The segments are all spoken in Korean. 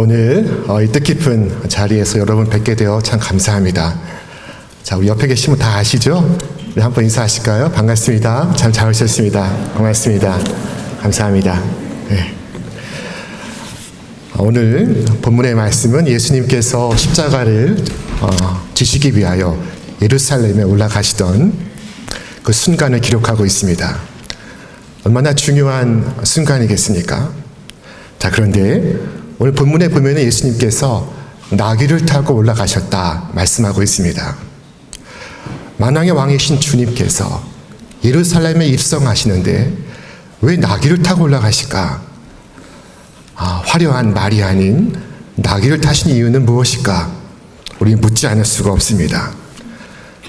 오늘 이 뜻깊은 자리에서 여러분 뵙게 되어 참 감사합니다. 자, 우리 옆에 계시면 다 아시죠? 네, 한번 인사하실까요? 반갑습니다. 참 잘 오셨습니다. 고맙습니다. 감사합니다. 네. 오늘 본문의 말씀은 예수님께서 십자가를 지시기 위하여 예루살렘에 올라가시던 그 순간을 기록하고 있습니다. 얼마나 중요한 순간이겠습니까? 자, 그런데 오늘 본문에 보면 예수님께서 나귀를 타고 올라가셨다 말씀하고 있습니다. 만왕의 왕이신 주님께서 예루살렘에 입성하시는데 왜 나귀를 타고 올라가실까? 화려한 말이 아닌 나귀를 타신 이유는 무엇일까? 우리는 묻지 않을 수가 없습니다.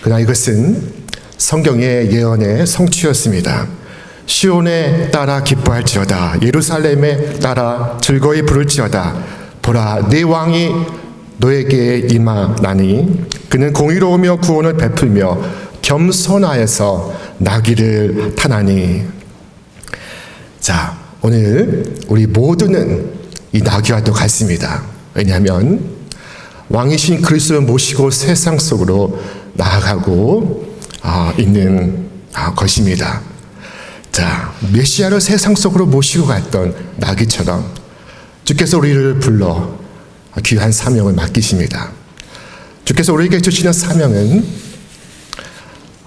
그러나 이것은 성경의 예언의 성취였습니다. 시온에 따라 기뻐할지어다, 예루살렘에 따라 즐거이 부를지어다. 보라, 내 왕이 너에게 임하나니 그는 공의로우며 구원을 베풀며 겸손하여서 나귀를 타나니. 자, 오늘 우리 모두는 이 나귀와도 같습니다. 왜냐하면 왕이신 그리스도를 모시고 세상 속으로 나아가고 있는 것입니다. 자, 메시아를 세상 속으로 모시고 갔던 나귀처럼 주께서 우리를 불러 귀한 사명을 맡기십니다. 주께서 우리에게 주시는 사명은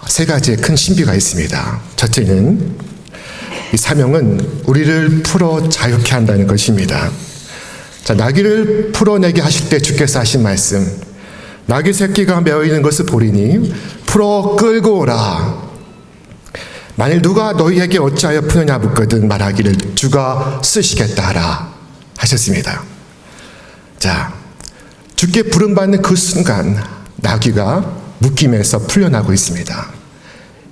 세 가지의 큰 신비가 있습니다. 첫째는 이 사명은 우리를 풀어 자유케 한다는 것입니다. 자, 나귀를 풀어내게 하실 때 주께서 하신 말씀, 나귀 새끼가 메어 있는 것을 보리니 풀어 끌고 오라. 만일 누가 너희에게 어찌하여 푸느냐 묻거든 말하기를 주가 쓰시겠다 하라 하셨습니다. 자, 주께 부름받는 그 순간 나귀가 묶임에서 풀려나고 있습니다.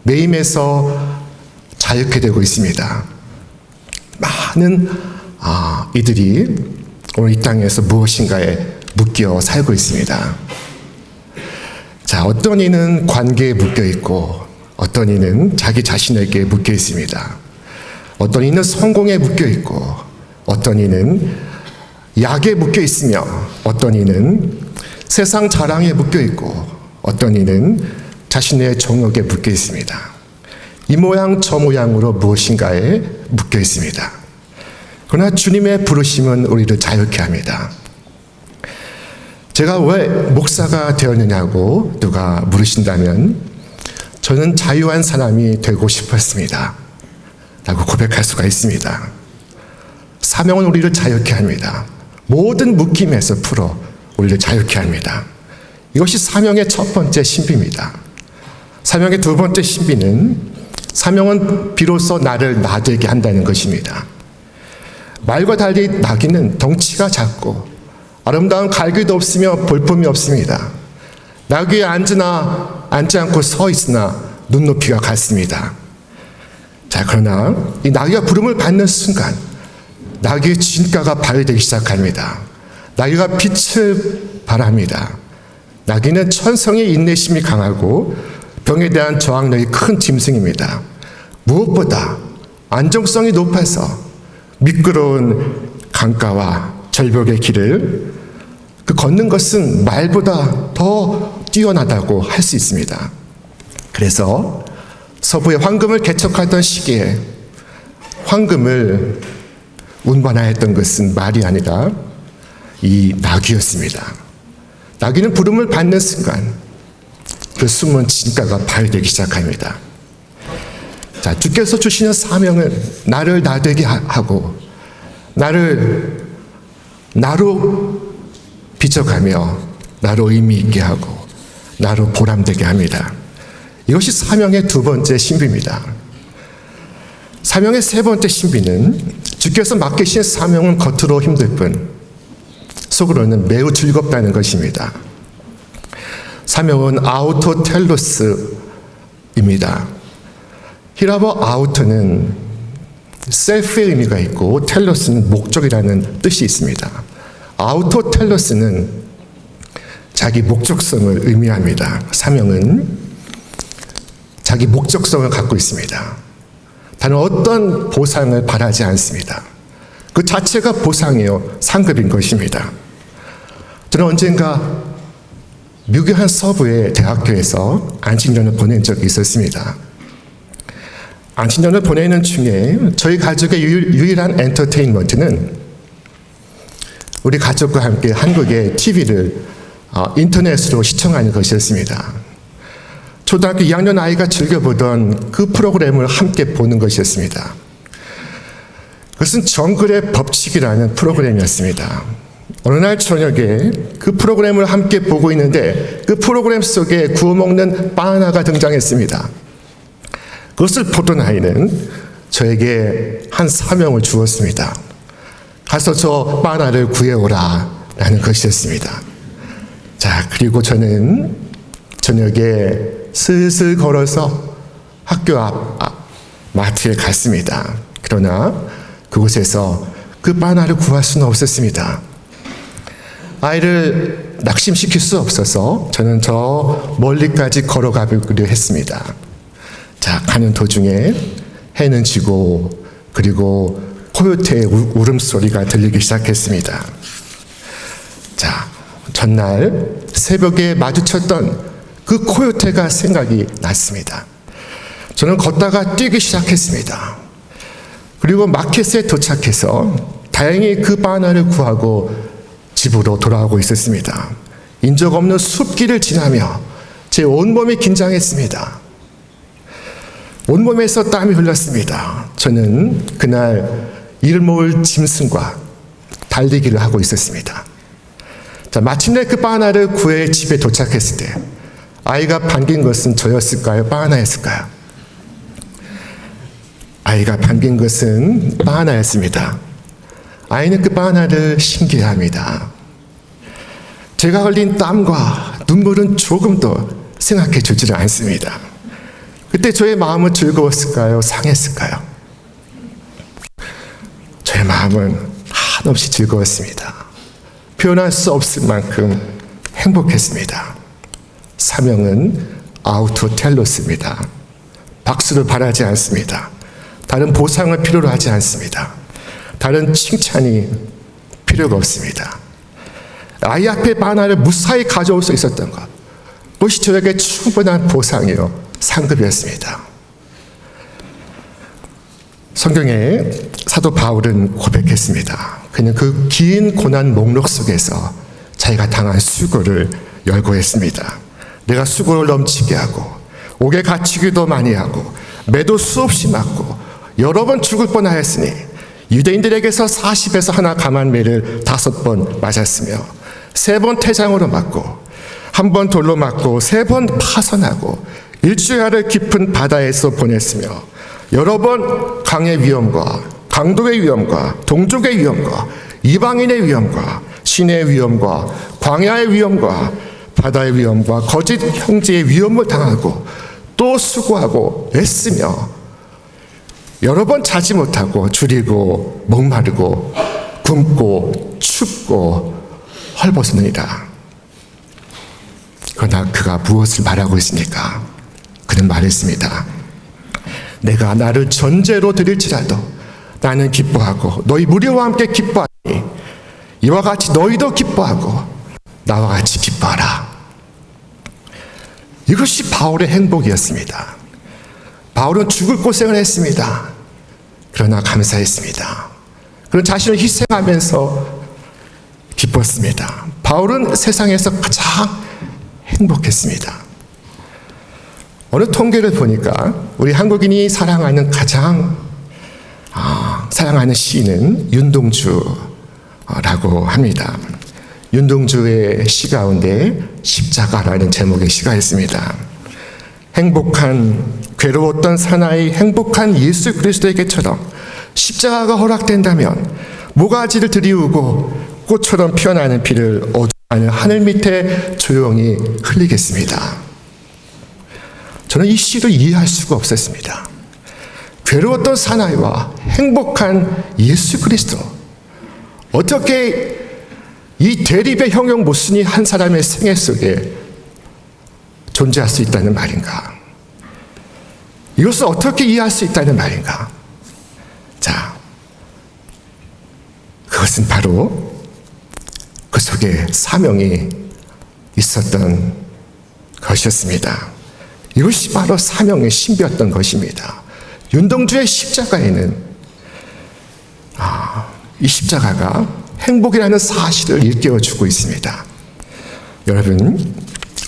매임에서 자유케 되고 있습니다. 많은 이들이 오늘 이 땅에서 무엇인가에 묶여 살고 있습니다. 자, 어떤 이는 관계에 묶여 있고 어떤 이는 자기 자신에게 묶여 있습니다. 어떤 이는 성공에 묶여 있고 어떤 이는 약에 묶여 있으며 어떤 이는 세상 자랑에 묶여 있고 어떤 이는 자신의 정욕에 묶여 있습니다. 이 모양 저 모양으로 무엇인가에 묶여 있습니다. 그러나 주님의 부르심은 우리를 자유케 합니다. 제가 왜 목사가 되었느냐고 누가 물으신다면 저는 자유한 사람이 되고 싶었습니다 라고 고백할 수가 있습니다. 사명은 우리를 자유케 합니다. 모든 묶임에서 풀어 우리를 자유케 합니다. 이것이 사명의 첫 번째 신비입니다. 사명의 두 번째 신비는 사명은 비로소 나를 나되게 한다는 것입니다. 말과 달리 나귀는 덩치가 작고 아름다운 갈기도 없으며 볼품이 없습니다. 나귀에 앉지 않고 서 있으나 눈높이가 같습니다. 자, 그러나 이 나귀가 부름을 받는 순간 나귀의 진가가 발휘되기 시작합니다. 나귀가 빛을 발합니다. 나귀는 천성의 인내심이 강하고 병에 대한 저항력이 큰 짐승입니다. 무엇보다 안정성이 높아서 미끄러운 강가와 절벽의 길을 걷는 것은 말보다 더 뛰어나다고 할 수 있습니다. 그래서 서부의 황금을 개척하던 시기에 황금을 운반하였던 것은 말이 아니라 이 나귀였습니다. 나귀는 부름을 받는 순간 그 숨은 진가가 발휘되기 시작합니다. 자, 주께서 주시는 사명은 나를 나되게 하고 나를 나로 비춰가며 나로 의미 있게 하고 나로 보람되게 합니다. 이것이 사명의 두 번째 신비입니다. 사명의 세 번째 신비는 주께서 맡기신 사명은 겉으로 힘들 뿐 속으로는 매우 즐겁다는 것입니다. 사명은 아우토텔로스입니다. 히라보 아우토는 셀프의 의미가 있고 텔로스는 목적이라는 뜻이 있습니다. 아우토텔로스는 자기 목적성을 의미합니다. 사명은 자기 목적성을 갖고 있습니다. 다른 어떤 보상을 바라지 않습니다. 그 자체가 보상이요, 상급인 것입니다. 저는 언젠가 미국의 한 서부의 대학교에서 안식년을 보낸 적이 있었습니다. 안식년을 보내는 중에 저희 가족의 유일한 엔터테인먼트는 우리 가족과 함께 한국의 TV를 인터넷으로 시청하는 것이었습니다. 초등학교 2학년 아이가 즐겨보던 그 프로그램을 함께 보는 것이었습니다. 그것은 정글의 법칙이라는 프로그램이었습니다. 어느 날 저녁에 그 프로그램을 함께 보고 있는데 그 프로그램 속에 구워 먹는 바나나가 등장했습니다. 그것을 보던 아이는 저에게 한 사명을 주었습니다. 가서 저 바나나를 구해오라 라는 것이었습니다. 자, 그리고 저는 저녁에 슬슬 걸어서 학교 앞 마트에 갔습니다. 그러나 그곳에서 그 바나나를 구할 수는 없었습니다. 아이를 낙심시킬 수 없어서 저는 저 멀리까지 걸어가기로 했습니다. 자, 가는 도중에 해는 지고 그리고 코요테의 울음소리가 들리기 시작했습니다. 자, 전날 새벽에 마주쳤던 그 코요테가 생각이 났습니다. 저는 걷다가 뛰기 시작했습니다. 그리고 마켓에 도착해서 다행히 그 바나나를 구하고 집으로 돌아오고 있었습니다. 인적 없는 숲길을 지나며 제 온몸이 긴장했습니다. 온몸에서 땀이 흘렀습니다. 저는 그날 이를 모을 짐승과 달리기를 하고 있었습니다. 자, 마침내 그 바나나를 구해 집에 도착했을 때 아이가 반긴 것은 저였을까요? 바나나였을까요? 아이가 반긴 것은 바나나였습니다. 아이는 그 바나나를 신기해합니다. 제가 흘린 땀과 눈물은 조금도 생각해 주지를 않습니다. 그때 저의 마음은 즐거웠을까요? 상했을까요? 저의 마음은 한없이 즐거웠습니다. 표현할 수 없을 만큼 행복했습니다. 사명은 아우토텔로스입니다. 박수를 바라지 않습니다. 다른 보상을 필요로 하지 않습니다. 다른 칭찬이 필요가 없습니다. 아이 앞에 바나나를 무사히 가져올 수 있었던 것, 그것이 저에게 충분한 보상이요 상급이었습니다. 성경에 사도 바울은 고백했습니다. 그는 그 긴 고난 목록 속에서 자기가 당한 수고를 열거했습니다. 내가 수고를 넘치게 하고 옥에 갇히기도 많이 하고 매도 수없이 맞고 여러 번 죽을 뻔하였으니 유대인들에게서 40에서 하나 감한매를 5번 맞았으며 3번 태장으로 맞고 1번 돌로 맞고 3번 파선하고 일주일을 깊은 바다에서 보냈으며 여러 번 강의 위험과 강독의 위험과 동족의 위험과 이방인의 위험과 신의 위험과 광야의 위험과 바다의 위험과 거짓 형제의 위험을 당하고 또 수고하고 애쓰며 여러 번 자지 못하고 줄이고 목마르고 굶고 춥고 헐벗으니라. 그러나 그가 무엇을 말하고 있습니까? 그는 말했습니다. 내가 나를 전제로 드릴지라도 나는 기뻐하고 너희 무리와 함께 기뻐하니 이와 같이 너희도 기뻐하고 나와 같이 기뻐하라. 이것이 바울의 행복이었습니다. 바울은 죽을 고생을 했습니다. 그러나 감사했습니다. 그는 자신을 희생하면서 기뻤습니다. 바울은 세상에서 가장 행복했습니다. 어느 통계를 보니까 우리 한국인이 사랑하는 가장 사랑하는 시인은 윤동주라고 합니다. 윤동주의 시 가운데 십자가라는 제목의 시가 있습니다. 행복한 괴로웠던 사나이 행복한 예수 그리스도에게처럼 십자가가 허락된다면 모가지를 들이우고 꽃처럼 피어나는 피를 어둠하는 하늘 밑에 조용히 흘리겠습니다. 저는 이 시를 이해할 수가 없었습니다. 괴로웠던 사나이와 행복한 예수 그리스도, 어떻게 이 대립의 형용 모순이 한 사람의 생애 속에 존재할 수 있다는 말인가? 이것을 어떻게 이해할 수 있다는 말인가? 자, 그것은 바로 그 속에 사명이 있었던 것이었습니다. 이것이 바로 사명의 신비였던 것입니다. 윤동주의 십자가에는 이 십자가가 행복이라는 사실을 일깨워주고 있습니다. 여러분,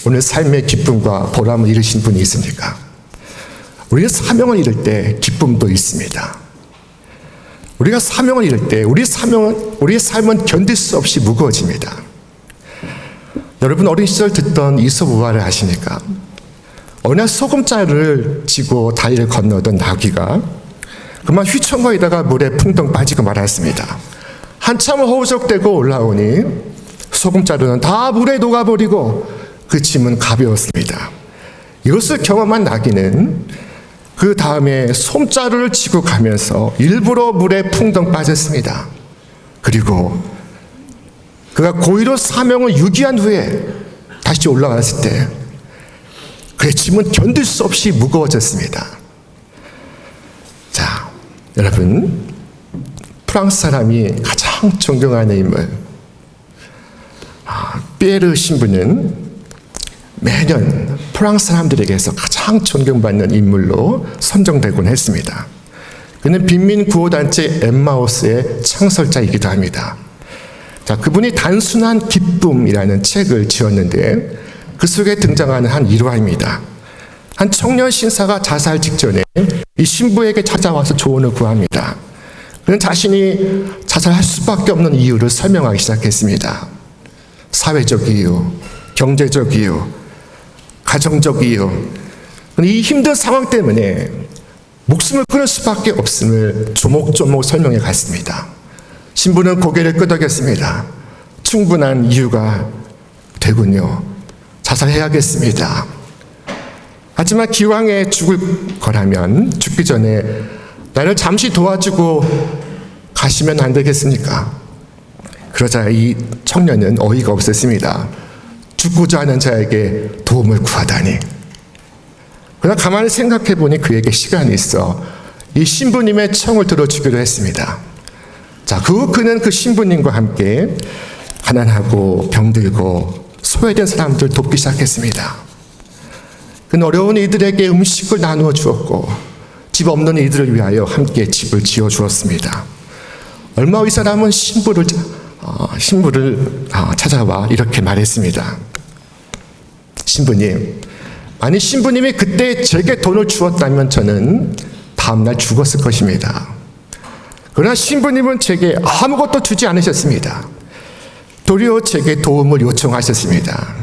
오늘 삶의 기쁨과 보람을 잃으신 분이 있습니까? 우리는 사명을 잃을 때 기쁨도 있습니다. 우리가 사명을 잃을 때 우리의 삶은 견딜 수 없이 무거워집니다. 여러분, 어린 시절 듣던 이솝 우화를 아십니까? 어느 날 소금자루를 쥐고 다리를 건너던 나귀가 그만 휘청거리다가 물에 풍덩 빠지고 말았습니다. 한참 허우적대고 올라오니 소금자루는 다 물에 녹아버리고 그 짐은 가벼웠습니다. 이것을 경험한 나귀는 그 다음에 솜자루를 쥐고 가면서 일부러 물에 풍덩 빠졌습니다. 그리고 그가 고의로 사명을 유기한 후에 다시 올라갔을 때 그의 짐은 견딜 수 없이 무거워졌습니다. 자, 여러분, 프랑스 사람이 가장 존경하는 인물 피에르 신부는 매년 프랑스 사람들에게서 가장 존경받는 인물로 선정되곤 했습니다. 그는 빈민 구호단체 엠마우스의 창설자이기도 합니다. 자, 그분이 단순한 기쁨이라는 책을 지었는데 그 속에 등장하는 한 일화입니다. 한 청년 신사가 자살 직전에 이 신부에게 찾아와서 조언을 구합니다. 그는 자신이 자살할 수밖에 없는 이유를 설명하기 시작했습니다. 사회적 이유, 경제적 이유, 가정적 이유. 이 힘든 상황 때문에 목숨을 끊을 수밖에 없음을 조목조목 설명해 갔습니다. 신부는 고개를 끄덕였습니다. 충분한 이유가 되군요. 자살해야겠습니다. 하지만 기왕에 죽을 거라면 죽기 전에 나를 잠시 도와주고 가시면 안 되겠습니까? 그러자 이 청년은 어이가 없었습니다. 죽고자 하는 자에게 도움을 구하다니. 그러나 가만히 생각해 보니 그에게 시간이 있어 이 신부님의 청을 들어주기로 했습니다. 자, 그는 그 신부님과 함께 가난하고 병들고 소외된 사람들 돕기 시작했습니다. 그는 어려운 이들에게 음식을 나누어 주었고 집 없는 이들을 위하여 함께 집을 지어 주었습니다. 얼마 후 이 사람은 신부를 찾아와 이렇게 말했습니다. 신부님, 아니 신부님이 그때 제게 돈을 주었다면 저는 다음날 죽었을 것입니다. 그러나 신부님은 제게 아무것도 주지 않으셨습니다. 도리어 제게 도움을 요청하셨습니다.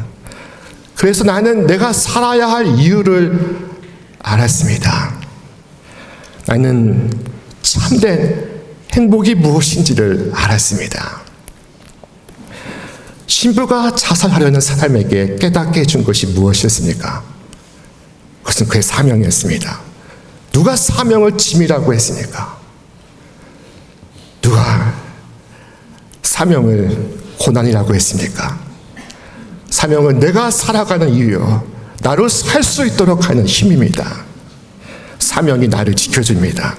그래서 나는 내가 살아야 할 이유를 알았습니다. 나는 참된 행복이 무엇인지를 알았습니다. 신부가 자살하려는 사람에게 깨닫게 해준 것이 무엇이었습니까? 그것은 그의 사명이었습니다. 누가 사명을 짐이라고 했습니까? 누가 사명을 고난이라고 했습니까? 사명은 내가 살아가는 이유요, 나로 살 수 있도록 하는 힘입니다. 사명이 나를 지켜줍니다.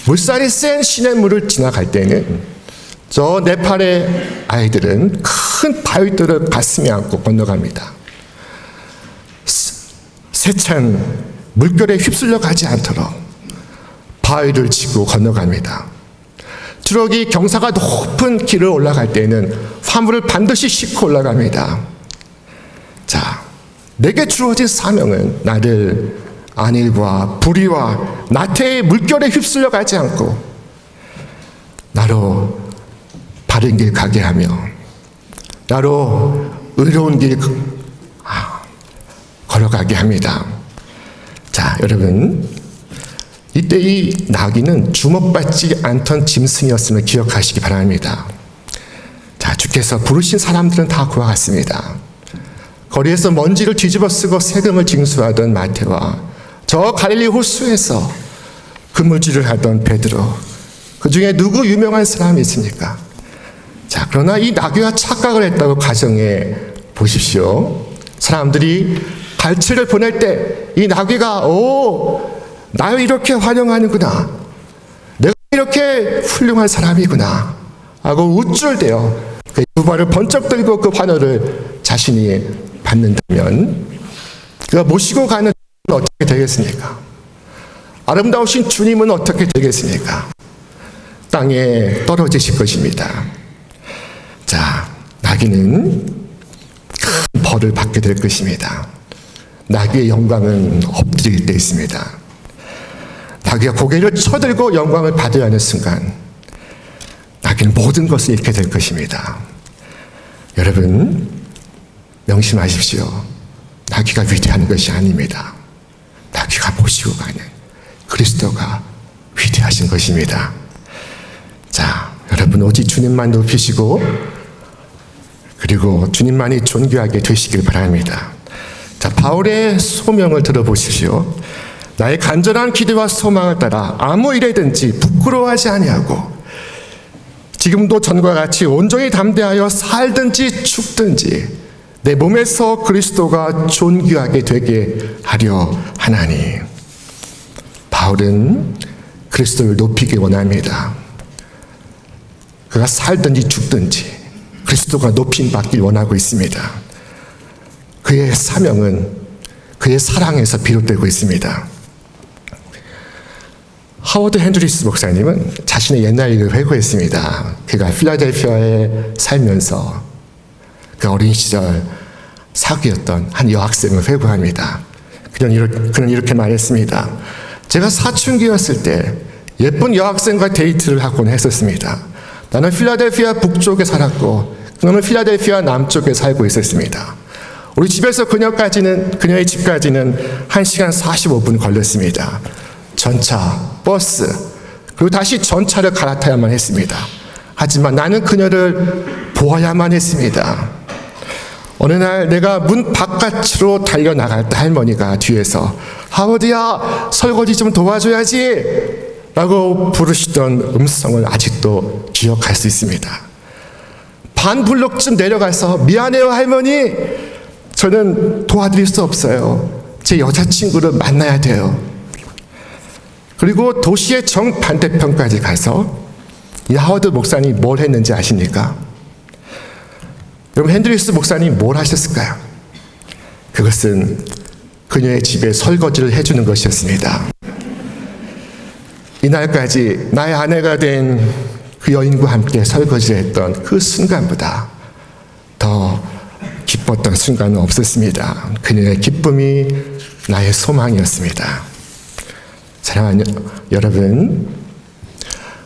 물살이 센 시냇물을 지나갈 때는 저 네팔의 아이들은 큰 바위들을 가슴에 안고 건너갑니다. 세찬 물결에 휩쓸려 가지 않도록 바위를 지고 건너갑니다. 트럭이 경사가 높은 길을 올라갈 때는 화물을 반드시 싣고 올라갑니다. 자, 내게 주어진 사명은 나를 안일과 불의와 나태의 물결에 휩쓸려 가지 않고 나로 바른 길 가게 하며 나로 의로운 길 걸어가게 합니다. 자, 여러분, 이때 이 나귀는 주목받지 않던 짐승이었음을 기억하시기 바랍니다. 자, 주께서 부르신 사람들은 다 그와 같습니다. 거리에서 먼지를 뒤집어 쓰고 세금을 징수하던 마태와 저 갈릴리 호수에서 그물질을 하던 베드로, 그 중에 누구 유명한 사람이 있습니까? 자, 그러나 이 나귀가 착각을 했다고 가정해 보십시오. 사람들이 갈채를 보낼 때 이 나귀가 나를 이렇게 환영하는구나, 내가 이렇게 훌륭한 사람이구나 하고 우쭐대어 그 두 발을 번쩍 들고 그 환호를 자신이 받는다면 그가 모시고 가는 주님은 어떻게 되겠습니까? 아름다우신 주님은 어떻게 되겠습니까? 땅에 떨어지실 것입니다. 자, 나귀는 큰 벌을 받게 될 것입니다. 나귀의 영광은 엎드릴 때 있습니다. 나귀가 고개를 쳐들고 영광을 받아야 하는 순간 나귀는 모든 것을 잃게 될 것입니다. 여러분, 명심하십시오. 나귀가 위대한 것이 아닙니다. 나귀가 모시고 가는 그리스도가 위대하신 것입니다. 자, 여러분 오직 주님만 높이시고 그리고 주님만이 존귀하게 되시길 바랍니다. 자, 바울의 소명을 들어보십시오. 나의 간절한 기도와 소망을 따라 아무 일에든지 부끄러워하지 아니하고 지금도 전과 같이 온전히 담대하여 살든지 죽든지 내 몸에서 그리스도가 존귀하게 되게 하려 하나니. 바울은 그리스도를 높이기 원합니다. 그가 살든지 죽든지 그리스도가 높임 받길 원하고 있습니다. 그의 사명은 그의 사랑에서 비롯되고 있습니다. 하워드 핸드리스 목사님은 자신의 옛날 일을 회고했습니다. 그가 필라델피아에 살면서 그 어린 시절 사귀었던 한 여학생을 회고합니다. 그는 이렇게 말했습니다. 제가 사춘기였을 때 예쁜 여학생과 데이트를 하곤 했었습니다. 나는 필라델피아 북쪽에 살았고 그녀는 필라델피아 남쪽에 살고 있었습니다. 우리 집에서 그녀의 집까지는 1시간 45분 걸렸습니다. 전차, 버스, 그리고 다시 전차를 갈아타야만 했습니다. 하지만 나는 그녀를 보아야만 했습니다. 어느 날 내가 문 바깥으로 달려나갈 때 할머니가 뒤에서 하워드야, 설거지 좀 도와줘야지 라고 부르시던 음성을 아직도 기억할 수 있습니다. 반 블록쯤 내려가서 미안해요 할머니, 저는 도와드릴 수 없어요. 제 여자친구를 만나야 돼요. 그리고 도시의 정반대편까지 가서 이 하워드 목사님이 뭘 했는지 아십니까? 여러분, 핸드리스 목사님이 뭘 하셨을까요? 그것은 그녀의 집에 설거지를 해주는 것이었습니다. 이날까지 나의 아내가 된 그 여인과 함께 설거지를 했던 그 순간보다 더 기뻤던 순간은 없었습니다. 그녀의 기쁨이 나의 소망이었습니다. 사랑하는 여러분,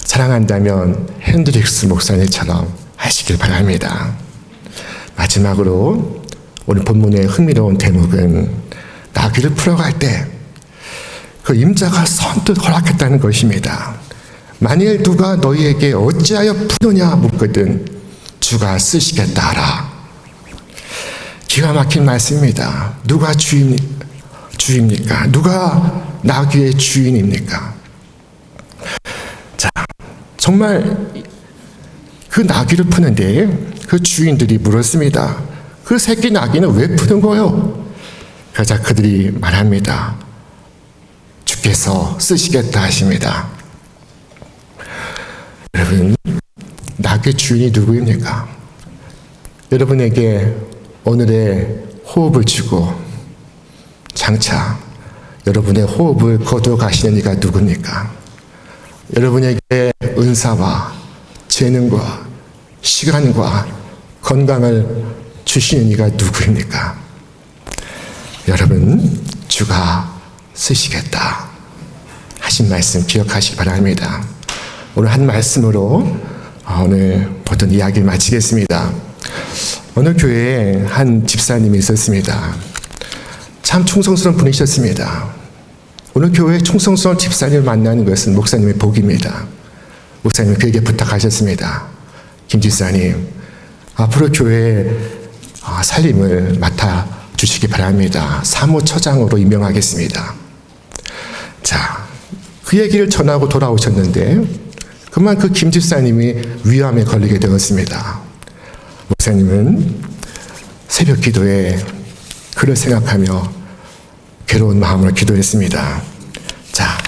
사랑한다면 핸드릭스 목사님처럼 하시길 바랍니다. 마지막으로 오늘 본문의 흥미로운 대목은 나귀를 풀어갈 때 그 임자가 선뜻 허락했다는 것입니다. 만일 누가 너희에게 어찌하여 푸느냐 묻거든 주가 쓰시겠다 하라. 기가 막힌 말씀입니다. 누가 주입니까? 누가 나귀의 주인입니까? 자, 정말 그 나귀를 푸는데 그 주인들이 물었습니다. 그 새끼 나귀는 왜 푸는 거요? 그러자 그들이 말합니다. 주께서 쓰시겠다 하십니다. 여러분, 나귀의 주인이 누구입니까? 여러분에게 오늘의 호흡을 주고 장차 여러분의 호흡을 거두어 가시는 이가 누굽니까? 여러분에게 은사와 재능과 시간과 건강을 주시는 이가 누구입니까? 여러분, 주가 쓰시겠다 하신 말씀 기억하시기 바랍니다. 오늘 한 말씀으로 오늘 모든 이야기를 마치겠습니다. 어느 교회에 한 집사님이 있었습니다. 참 충성스러운 분이셨습니다. 오늘 교회에 충성스러운 집사님을 만나는 것은 목사님의 복입니다. 목사님이 그에게 부탁하셨습니다. 김 집사님, 앞으로 교회의 살림을 맡아주시기 바랍니다. 사무처장으로 임명하겠습니다. 자, 그 얘기를 전하고 돌아오셨는데 그만 그 김 집사님이 위암에 걸리게 되었습니다. 목사님은 새벽 기도에 그를 생각하며 괴로운 마음으로 기도했습니다. 자,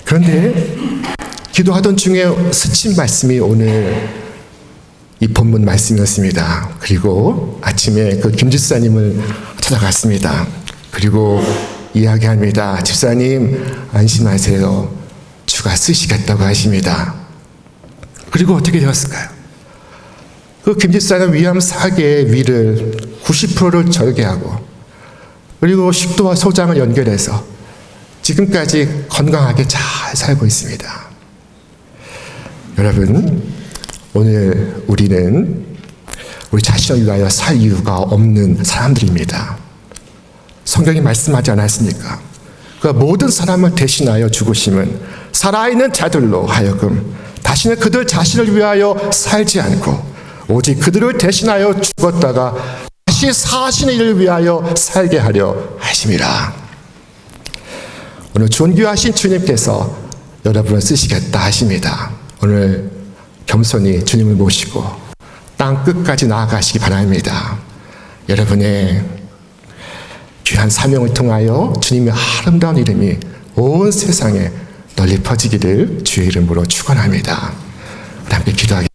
그런데 기도하던 중에 스친 말씀이 오늘 이 본문 말씀이었습니다. 그리고 아침에 그 김 집사님을 찾아갔습니다. 그리고 이야기합니다. 집사님 안심하세요. 주가 쓰시겠다고 하십니다. 그리고 어떻게 되었을까요? 그 김 집사는 위암 사계의 위를 90%를 절개하고 그리고 식도와 소장을 연결해서 지금까지 건강하게 잘 살고 있습니다. 여러분, 오늘 우리는 우리 자신을 위하여 살 이유가 없는 사람들입니다. 성경이 말씀하지 않았습니까? 그 모든 사람을 대신하여 죽으심은 살아있는 자들로 하여금 다시는 그들 자신을 위하여 살지 않고 오직 그들을 대신하여 죽었다가 다시 사시는 이를 위하여 살게 하려 하심이라. 오늘 존귀하신 주님께서 여러분을 쓰시겠다 하십니다. 오늘 겸손히 주님을 모시고 땅 끝까지 나아가시기 바랍니다. 여러분의 귀한 사명을 통하여 주님의 아름다운 이름이 온 세상에 널리 퍼지기를 주의 이름으로 축원합니다. 우리 함께 기도하겠습니다.